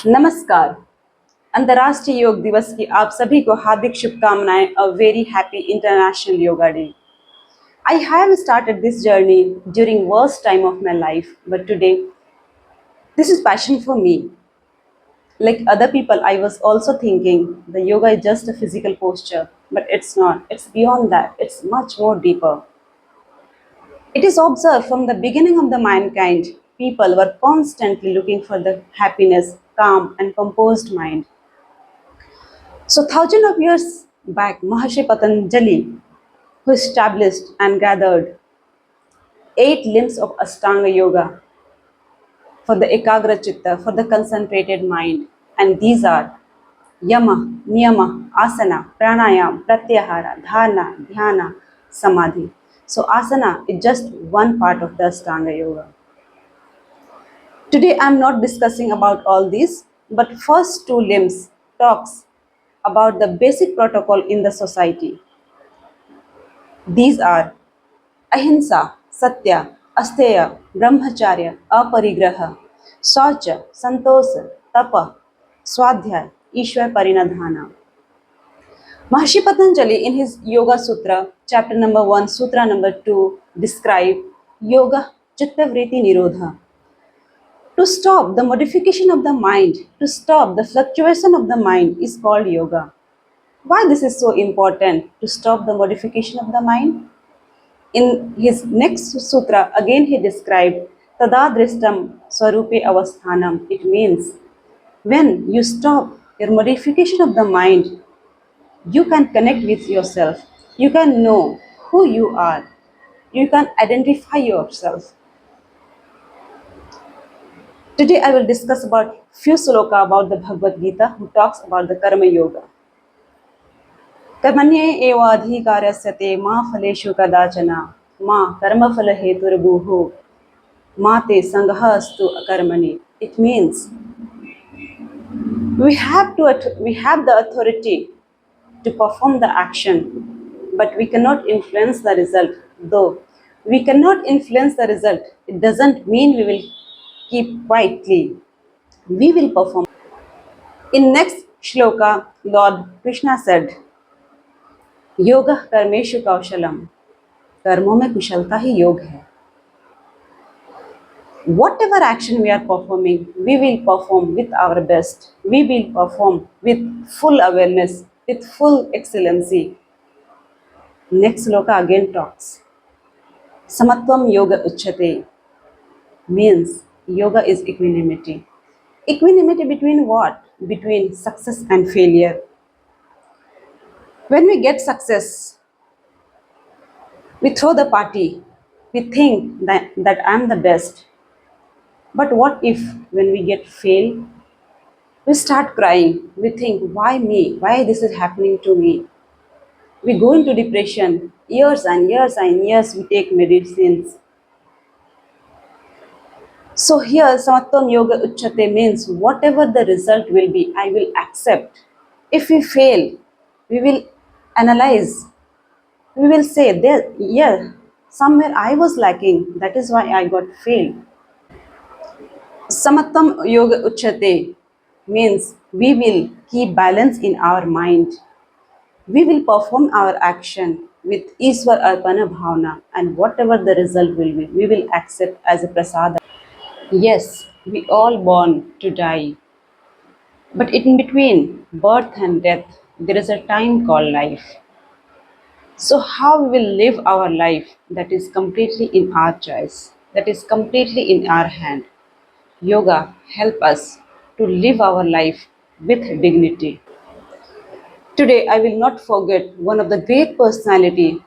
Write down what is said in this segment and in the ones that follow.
नमस्कार। अंतर्राष्ट्रीय योग दिवस की आप सभी को हार्दिक शुभकामनाएं। A very happy international yoga day. I have started this journey during worst time of my life, but today this is passion for me. Like other people, I was also thinking the yoga is just a physical posture, but it's not. It's beyond that. It's much more deeper. It is observed from the beginning of the mankind. People were constantly looking for the happiness, calm, and composed mind. So, thousands of years back, Maharshi Patanjali, who established and gathered 8 limbs of Ashtanga Yoga for the Ekagra Chitta, for the concentrated mind, and these are Yama, Niyama, Asana, Pranayam, Pratyahara, Dharana, Dhyana, Samadhi. So, asana is just one part of the Ashtanga Yoga. Today, I am not discussing about all these, but first 2 limbs talks about the basic protocol in the society. These are Ahimsa, Satya, Asteya, Brahmacharya, Aparigraha, Saucha, Santosa, Tapa, Swadhyay, Ishwar Parinadhana. Maharshi Patanjali in his Yoga Sutra, chapter number 1, sutra number 2, describe Yoga Chitta Vritti Nirodha. To stop the modification of the mind, to stop the fluctuation of the mind is called yoga. Why this is so important to stop the modification of the mind? In his next sutra, again he described Tadadristam Swarupe Avasthanam. It means when you stop your modification of the mind, you can connect with yourself. You can know who you are. You can identify yourself. Today I will discuss about few sloka about the Bhagavad Gita who talks about the Karma Yoga. कर्मण्ये एवाधिकारस्य ते मा फलेषु कदाचन मा कर्मफल हेतुर्भुः मा ते संगः अस्तु अकर्मणि. It means we have the authority to perform the action, but we cannot influence the result. Though we cannot influence the result, it doesn't mean we will keep quietly. We will perform. In next shloka, Lord Krishna said, Yoga कर्मेषु कौशलम. कर्मों में कुशलता ही योग है. Whatever action we are performing, we will perform with our best. We will perform with full awareness, with full excellency. Next sloka again talks. Samatvam yoga uchyate means yoga is equanimity. Equanimity between what? Between success and failure. When we get success, we throw the party. We think that I'm the best. But what if when we get fail, we start crying. We think, why me? Why this is happening to me? We go into depression. Years and years and years we take medicines. So here Samatvam Yoga Uchyate means whatever the result will be, I will accept. If we fail, we will analyze. We will say, there, yeah, somewhere I was lacking. That is why I got failed. Samattam Yoga Uchyate means we will keep balance in our mind. We will perform our action with Iswar Arpana Bhavana, and whatever the result will be, we will accept as a prasada. Yes, we all born to die. But in between birth and death, there is a time called life. So, how we will live our life, that is completely in our choice, that is completely in our hand. Yoga help us to live our life with dignity. Today, I will not forget one of the great personality,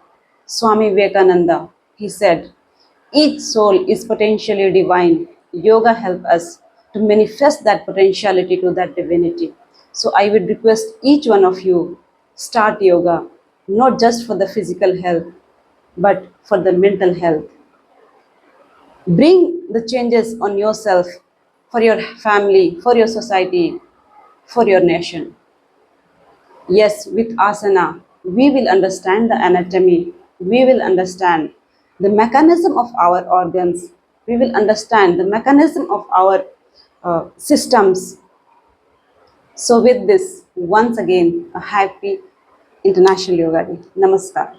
Swami Vivekananda. He said, each soul is potentially divine. Yoga help us to manifest that potentiality to that divinity. So I would request each one of you, start yoga, not just for the physical health, but for the mental health. Bring the changes on yourself, for your family, for your society, for your nation. Yes, with asana, we will understand the anatomy, we will understand the mechanism of our organs, we will understand the mechanism of our systems. So with this, once again, a happy International Yoga Day. Namaskar.